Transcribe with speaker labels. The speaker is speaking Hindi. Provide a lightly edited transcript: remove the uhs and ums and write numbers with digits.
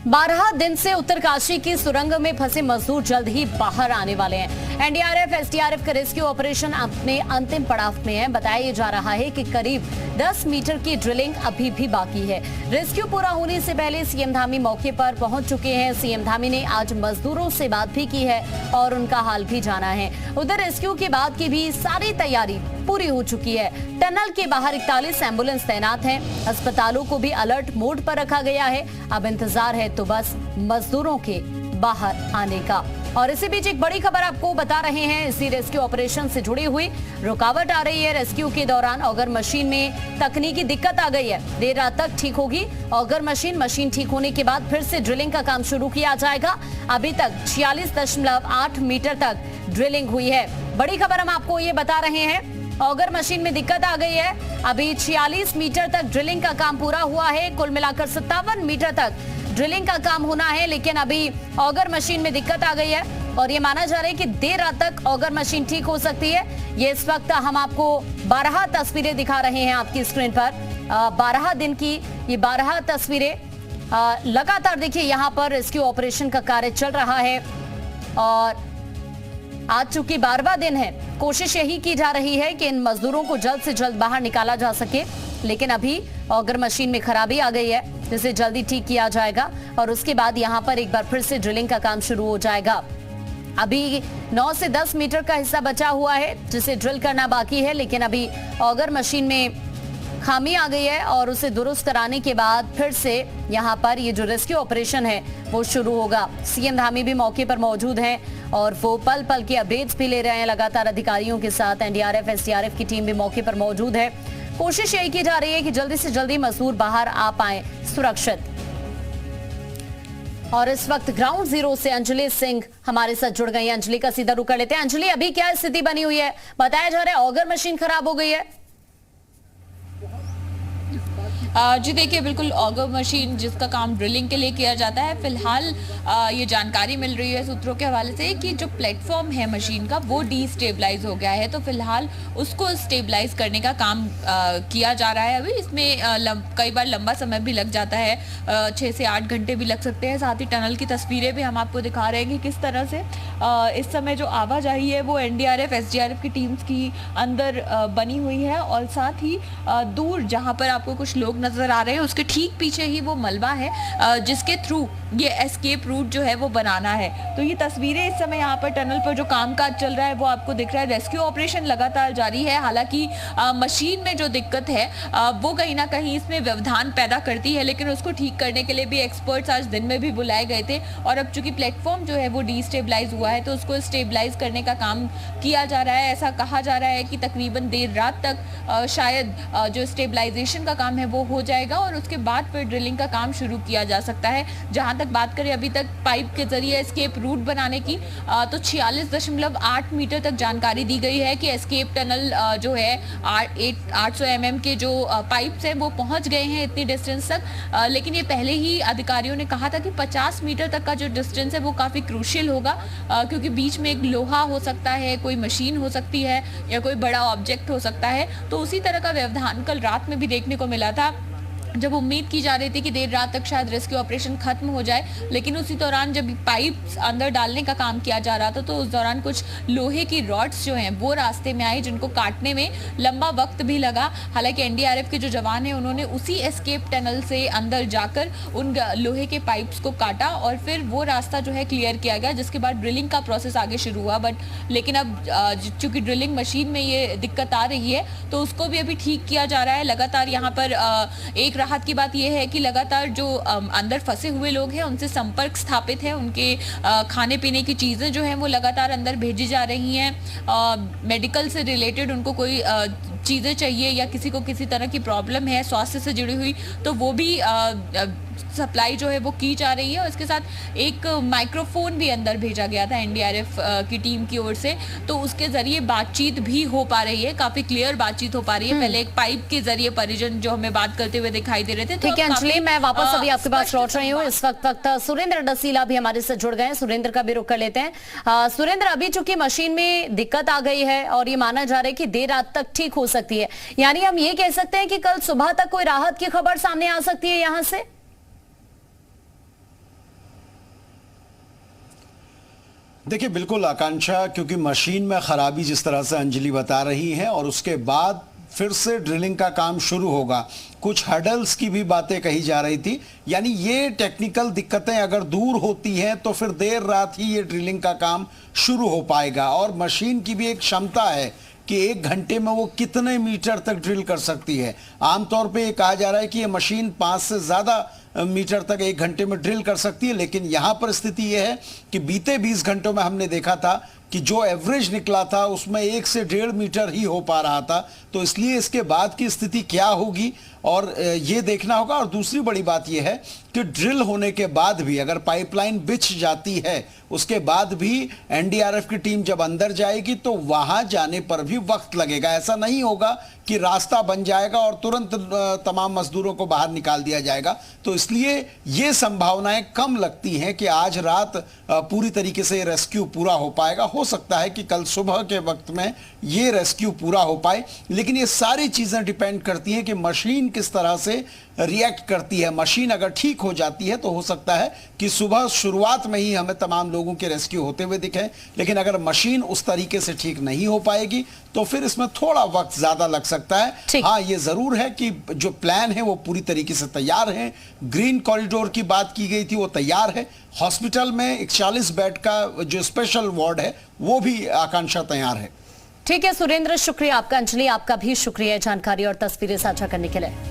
Speaker 1: 12 दिन से उत्तरकाशी की सुरंग में फंसे मजदूर जल्द ही बाहर आने वाले हैं। एनडीआरएफ, एसडीआरएफ का रेस्क्यू ऑपरेशन अपने अंतिम पड़ाव में है। बताया जा रहा है कि करीब 10 मीटर की ड्रिलिंग अभी भी बाकी है। रेस्क्यू पूरा होने से पहले सीएम धामी मौके पर पहुंच चुके हैं। सीएम धामी ने आज मजदूरों से बात भी की है और उनका हाल भी जाना है। उधर रेस्क्यू के बाद की भी सारी तैयारी पूरी हो चुकी है। टनल के बाहर 41 एम्बुलेंस तैनात हैं। अस्पतालों को भी अलर्ट मोड पर रखा गया है। अब इंतजार है तो बस मजदूरों के बाहर आने का। और इसी बीच एक बड़ी खबर आपको बता रहे हैं। इसी रेस्क्यू ऑपरेशन से जुड़ी हुई रुकावट आ रही है। रेस्क्यू के दौरान ऑगर मशीन में तकनीकी दिक्कत आ गई है। देर रात तक ठीक होगी ऑगर मशीन ठीक होने के बाद फिर से ड्रिलिंग का काम शुरू किया जाएगा। अभी तक 46.8 मीटर तक ड्रिलिंग हुई है। बड़ी खबर हम आपको ये बता रहे हैं, ऑगर मशीन में दिक्कत आ गई है। अभी 46 मीटर तक ड्रिलिंग का काम पूरा हुआ है। कुल मिलाकर 57 मीटर तक ड्रिलिंग का काम होना है, लेकिन अभी ऑगर मशीन में दिक्कत आ गई है और ये माना जा रहा है कि देर रात तक ऑगर मशीन ठीक हो सकती है। ये इस वक्त हम आपको 12 तस्वीरें दिखा रहे हैं आपकी स्क्रीन पर। 12 दिन की ये 12 तस्वीरें लगातार देखिए। यहाँ पर रेस्क्यू ऑपरेशन का कार्य चल रहा है और आज चूंकि 12वां दिन है, कोशिश यही की जा रही है कि इन मजदूरों को जल्द से जल्द बाहर निकाला जा सके। लेकिन अभी ऑगर मशीन में खराबी आ गई है, जिसे जल्दी ठीक किया जाएगा और उसके बाद यहां पर एक बार फिर से ड्रिलिंग का काम शुरू हो जाएगा। अभी 9 से 10 मीटर का हिस्सा बचा हुआ है जिसे ड्रिल करना बाकी है, लेकिन अभी ऑगर मशीन में खामी आ गई है और उसे दुरुस्त कराने के बाद फिर से यहाँ पर ये जो रेस्क्यू ऑपरेशन है वो शुरू होगा। सीएम धामी भी मौके पर मौजूद हैं और वो पल पल की अपडेट्स भी ले रहे हैं लगातार अधिकारियों के साथ। एनडीआरएफ, एसडीआरएफ की टीम भी मौके पर मौजूद है। कोशिश यही की जा रही है कि जल्दी से जल्दी मजदूर बाहर आ पाए सुरक्षित। और इस वक्त ग्राउंड जीरो से अंजलि सिंह हमारे साथ जुड़ गई। अंजलि का सीधा रुख कर लेते हैं। अंजलि, अभी क्या स्थिति बनी हुई है? बताया जा रहा है ऑगर मशीन खराब हो गई है।
Speaker 2: जी देखिए, बिल्कुल ऑगर मशीन जिसका काम ड्रिलिंग के लिए किया जाता है, फिलहाल ये जानकारी मिल रही है सूत्रों के हवाले से कि जो प्लेटफॉर्म है मशीन का वो डिस्टेबलाइज हो गया है। तो फिलहाल उसको स्टेबलाइज करने का काम किया जा रहा है। अभी इसमें कई बार लंबा समय भी लग जाता है, 6 से 8 घंटे भी लग सकते हैं। साथ ही टनल की तस्वीरें भी हम आपको दिखा रहे हैं कि किस तरह से इस समय जो आवाजाही है वो एनडीआरएफ, एसडीआरएफ की टीम्स की अंदर बनी हुई है और साथ ही दूर जहाँ पर आपको कुछ लोग नजर आ रहे हैं उसके ठीक पीछे ही वो मलबा है जिसके थ्रू ये एस्केप रूट जो है वो बनाना है। तो ये तस्वीरें इस समय यहाँ पर टनल पर जो कामकाज चल रहा है वो आपको दिख रहा है। रेस्क्यू ऑपरेशन लगातार जारी है। हालांकि मशीन में जो दिक्कत है वो कहीं ना कहीं इसमें व्यवधान पैदा करती है, लेकिन उसको ठीक करने के लिए भी एक्सपर्ट्स आज दिन में भी बुलाए गए थे। और अब चूंकि प्लेटफॉर्म जो है वो डिस्टेबलाइज हुआ है तो उसको स्टेबलाइज करने का काम किया जा रहा है। ऐसा कहा जा रहा है कि तकरीबन देर रात तक शायद जो स्टेबलाइजेशन का काम है वो हो जाएगा और उसके बाद फिर ड्रिलिंग का काम शुरू किया जा सकता है। जहां तक बात करें अभी तक पाइप के जरिए एस्केप रूट बनाने की तो 46.8 मीटर तक जानकारी दी गई है कि एस्केप टनल जो है 800 mm के जो पाइप्स हैं वो पहुंच गए हैं इतनी डिस्टेंस तक। लेकिन ये पहले ही अधिकारियों ने कहा था कि 50 मीटर तक का जो डिस्टेंस है वो काफी क्रूशियल होगा, क्योंकि बीच में एक लोहा हो सकता है, कोई मशीन हो सकती है या कोई बड़ा ऑब्जेक्ट हो सकता है। तो उसी तरह का व्यवधान कल रात में भी देखने को मिला था, जब उम्मीद की जा रही थी कि देर रात तक शायद रेस्क्यू ऑपरेशन खत्म हो जाए। लेकिन उसी दौरान जब पाइप अंदर डालने का काम किया जा रहा था तो उस दौरान कुछ लोहे की रॉड्स जो हैं वो रास्ते में आई, जिनको काटने में लंबा वक्त भी लगा। हालांकि एनडीआरएफ के जो जवान हैं उन्होंने उसी एस्केप टनल से अंदर जाकर उन लोहे के पाइप्स को काटा और फिर वो रास्ता जो है क्लियर किया गया, जिसके बाद ड्रिलिंग का प्रोसेस आगे शुरू हुआ। लेकिन अब चूंकि ड्रिलिंग मशीन में ये दिक्कत आ रही है तो उसको भी अभी ठीक किया जा रहा है। लगातार यहाँ पर एक राहत की बात यह है कि लगातार जो अंदर फंसे हुए लोग हैं उनसे संपर्क स्थापित है। उनके खाने पीने की चीजें जो हैं वो लगातार अंदर भेजी जा रही हैं। मेडिकल से रिलेटेड उनको कोई चीजें चाहिए या किसी को किसी तरह की प्रॉब्लम है स्वास्थ्य से जुड़ी हुई तो वो भी सप्लाई जो है वो की जा रही है। और इसके साथ एक माइक्रोफोन भी अंदर भेजा गया था एनडीआरएफ की टीम की ओर से, तो उसके जरिए बातचीत भी हो पा रही है, काफी क्लियर बातचीत हो पा रही है। पहले एक पाइप के जरिए परिजन जो हमें बात करते हुए दिखाई दे रहे थे।
Speaker 1: ठीक है अंजलि, मैं वापस अभी आपके पास लौट रही हूँ। इस वक्त सुरेंद्र डसीला भी हमारे साथ जुड़ गए हैं। सुरेंद्र का भी रुख कर लेते हैं। सुरेंद्र, अभी चूंकि मशीन में दिक्कत आ गई है और ये माना जा रहा है कि देर रात तक ठीक हो सकती है, यानी हम ये कह सकते हैं कि कल सुबह तक कोई राहत की खबर सामने आ सकती है यहां से?
Speaker 3: देखिए बिल्कुल आकांक्षा, क्योंकि मशीन में खराबी जिस तरह से अंजलि बता रही हैं और उसके बाद फिर से ड्रिलिंग का काम शुरू होगा, कुछ हर्डल्स की भी बातें कही जा रही थी, यानी ये टेक्निकल दिक्कतें अगर दूर होती हैं तो फिर देर रात ही ये ड्रिलिंग का काम शुरू हो पाएगा। और मशीन की भी एक क्षमता है कि 1 घंटे में वो कितने मीटर तक ड्रिल कर सकती है। आमतौर पे ये कहा जा रहा है कि ये मशीन 5 से ज़्यादा मीटर तक 1 घंटे में ड्रिल कर सकती है, लेकिन यहाँ पर स्थिति ये है कि बीते 20 घंटों में हमने देखा था कि जो एवरेज निकला था उसमें 1 से 1.5 मीटर ही हो पा रहा था। तो इसलिए इसके बाद की स्थिति क्या होगी और ये देखना होगा। और दूसरी बड़ी बात यह है कि ड्रिल होने के बाद भी अगर पाइपलाइन बिछ जाती है, उसके बाद भी एनडीआरएफ की टीम जब अंदर जाएगी तो वहां जाने पर भी वक्त लगेगा। ऐसा नहीं होगा कि रास्ता बन जाएगा और तुरंत तमाम मजदूरों को बाहर निकाल दिया जाएगा। तो इसलिए ये संभावनाएं कम लगती हैं कि आज रात पूरी तरीके से रेस्क्यू पूरा हो पाएगा। हो सकता है कि कल सुबह के वक्त में ये रेस्क्यू पूरा हो पाए, लेकिन ये सारी चीजें डिपेंड करती हैं कि मशीन किस तरह से रिएक्ट करती है। मशीन अगर ठीक हो जाती है तो हो सकता है कि सुबह शुरुआत में ही हमें तमाम लोगों के रेस्क्यू होते हुए दिखे, लेकिन अगर मशीन उस तरीके से ठीक नहीं हो पाएगी तो फिर इसमें थोड़ा वक्त ज्यादा लग सकता है। हाँ, ये जरूर है कि जो प्लान है वो पूरी तरीके से तैयार है। ग्रीन कॉरिडोर की बात की गई थी, वो तैयार है। हॉस्पिटल में 41 बेड का जो स्पेशल वार्ड है वो भी आकांक्षा तैयार है।
Speaker 1: ठीक है सुरेंद्र, शुक्रिया आपका। अंजलि, आपका भी शुक्रिया जानकारी और तस्वीरें साझा करने के लिए।